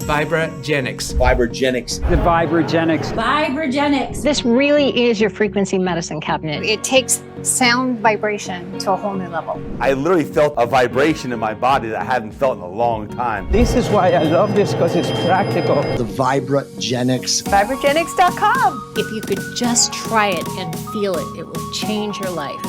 Vibrogenics. Vibrogenics. The Vibrogenics. Vibrogenics. This really is your frequency medicine cabinet. It takes sound vibration to a whole new level. I literally felt a vibration in my body that I hadn't felt in a long time. This is why I love this, because it's practical. The Vibrogenics. Vibrogenics.com. If you could just try it and feel it, it will change your life.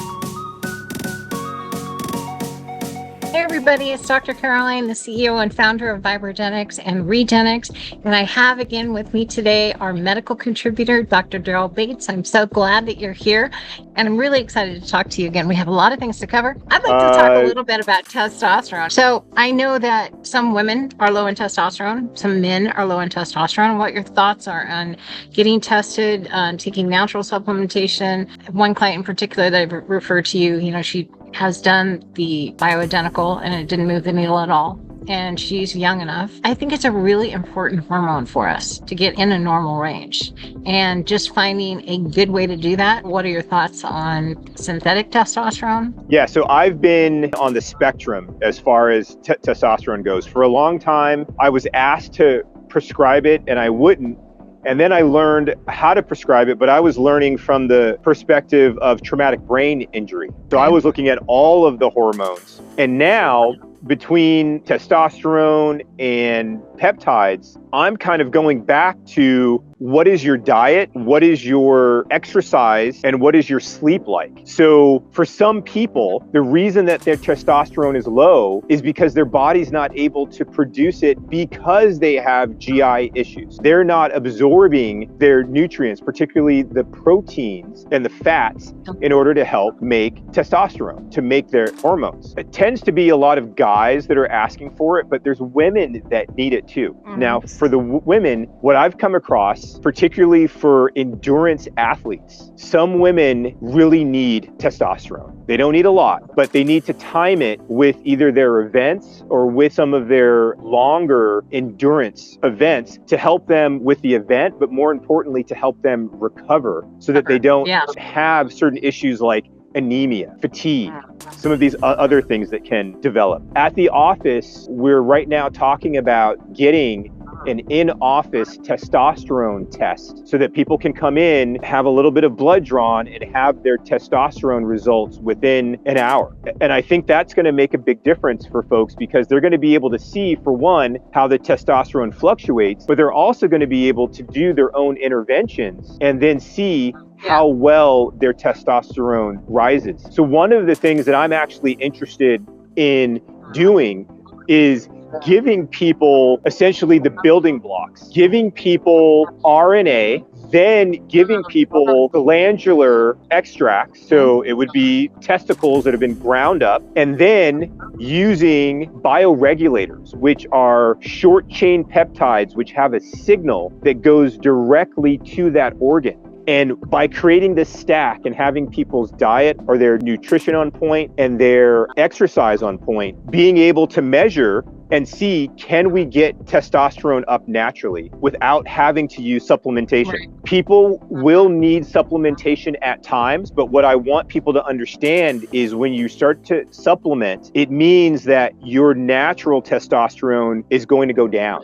Hey everybody, it's Dr. Caroline, the CEO and founder of Vibrogenics and Regenics. And I have again with me today our medical contributor, Dr. Darryl Bates. I'm so glad that you're here. And I'm really excited to talk to you again. We have a lot of things to cover. I'd like to talk a little bit about testosterone. So I know that some women are low in testosterone, some men are low in testosterone. What your thoughts are on getting tested, taking natural supplementation. One client in particular that I've referred to you, she has done the bioidentical and it didn't move the needle at all. And she's young enough. I think it's a really important hormone for us to get in a normal range. And just finding a good way to do that. What are your thoughts on synthetic testosterone? Yeah, so I've been on the spectrum as far as testosterone goes. For a long time, I was asked to prescribe it and I wouldn't. And then I learned how to prescribe it, but I was learning from the perspective of traumatic brain injury. So I was looking at all of the hormones. And now, between testosterone and peptides, I'm kind of going back to what is your diet, what is your exercise, and what is your sleep like? So for some people, the reason that their testosterone is low is because their body's not able to produce it because they have GI issues. They're not absorbing their nutrients, particularly the proteins and the fats, in order to help make testosterone, to make their hormones. It tends to be a lot of guys that are asking for it, but there's women that need it too. Now, for the women, what I've come across, particularly for endurance athletes, some women really need testosterone. They don't need a lot, but they need to time it with either their events or with some of their longer endurance events to help them with the event, but more importantly, to help them recover so that they don't have certain issues like anemia, fatigue, some of these other things that can develop. At the office, we're right now talking about getting an in-office testosterone test so that people can come in, have a little bit of blood drawn, and have their testosterone results within an hour. And I think that's going to make a big difference for folks because they're going to be able to see, for one, how the testosterone fluctuates, but they're also going to be able to do their own interventions and then see how well their testosterone rises. So one of the things that I'm actually interested in doing is giving people essentially the building blocks, giving people RNA, then giving people glandular extracts. So it would be testicles that have been ground up, and then using bio-regulators, which are short chain peptides, which have a signal that goes directly to that organ. And by creating this stack and having people's diet or their nutrition on point and their exercise on point, being able to measure and see, can we get testosterone up naturally without having to use supplementation? Right. People will need supplementation at times, but what I want people to understand is when you start to supplement, it means that your natural testosterone is going to go down.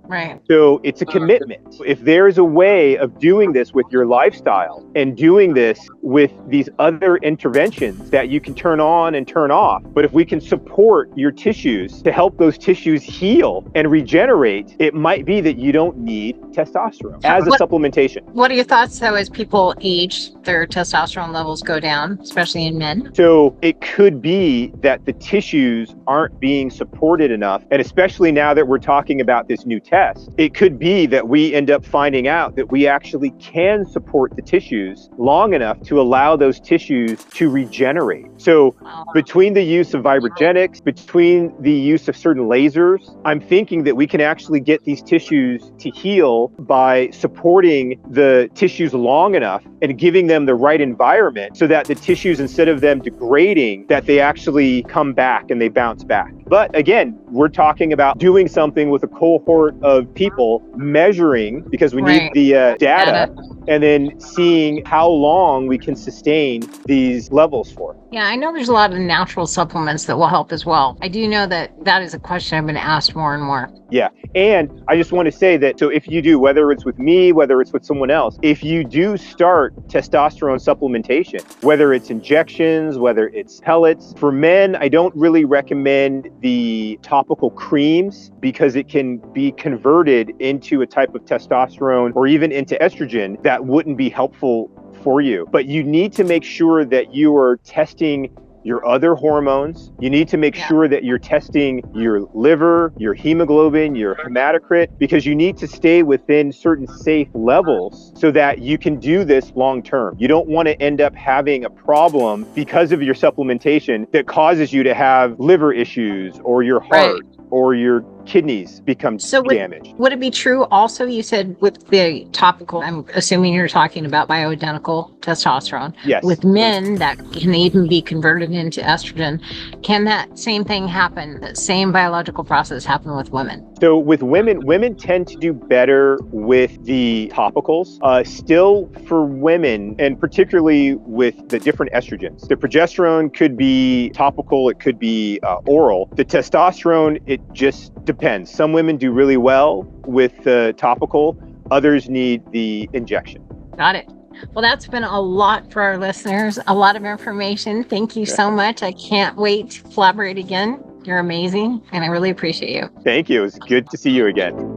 Right. So it's a commitment. If there's a way of doing this with your lifestyle and doing this with these other interventions that you can turn on and turn off, but if we can support your tissues to help those tissues heal and regenerate, it might be that you don't need testosterone as a supplementation. What are your thoughts though as people age, their testosterone levels go down, especially in men? So it could be that the tissues aren't being supported enough, and especially now that we're talking about this new test, it could be that we end up finding out that we actually can support the tissues long enough to allow those tissues to regenerate. So between the use of Vibrogenics, between the use of certain lasers, I'm thinking that we can actually get these tissues to heal by supporting the tissues long enough and giving them the right environment so that the tissues, instead of them degrading, that they actually come back and they bounce back. But again, we're talking about doing something with a cohort of people, measuring, because we need the data and then seeing how long we can sustain these levels for. Yeah, I know there's a lot of natural supplements that will help as well. I do know that that is a question I've been asked more and more. Yeah. And I just want to say that, so if you do, whether it's with me, whether it's with someone else, if you do start testosterone supplementation, whether it's injections, whether it's pellets, for men, I don't really recommend the topical creams because it can be converted into a type of testosterone or even into estrogen that wouldn't be helpful for you. But you need to make sure that you are testing your other hormones. You need to make sure that you're testing your liver, your hemoglobin, your hematocrit, because you need to stay within certain safe levels so that you can do this long term. You don't want to end up having a problem because of your supplementation that causes you to have liver issues or your heart or your kidneys become damaged. Would it be true also, you said with the topical, I'm assuming you're talking about bioidentical testosterone. Yes. With men, that can even be converted into estrogen. Can that same thing happen, that same biological process happen with women? So with women tend to do better with the topicals. Still for women, and particularly with the different estrogens, the progesterone could be topical, it could be oral. The testosterone, it just depends. Some women do really well with the topical, others need the injection. Got it. Well, that's been a lot for our listeners, a lot of information. Thank you so much. I can't wait to collaborate again. You're amazing, and I really appreciate you. Thank you. It was good to see you again.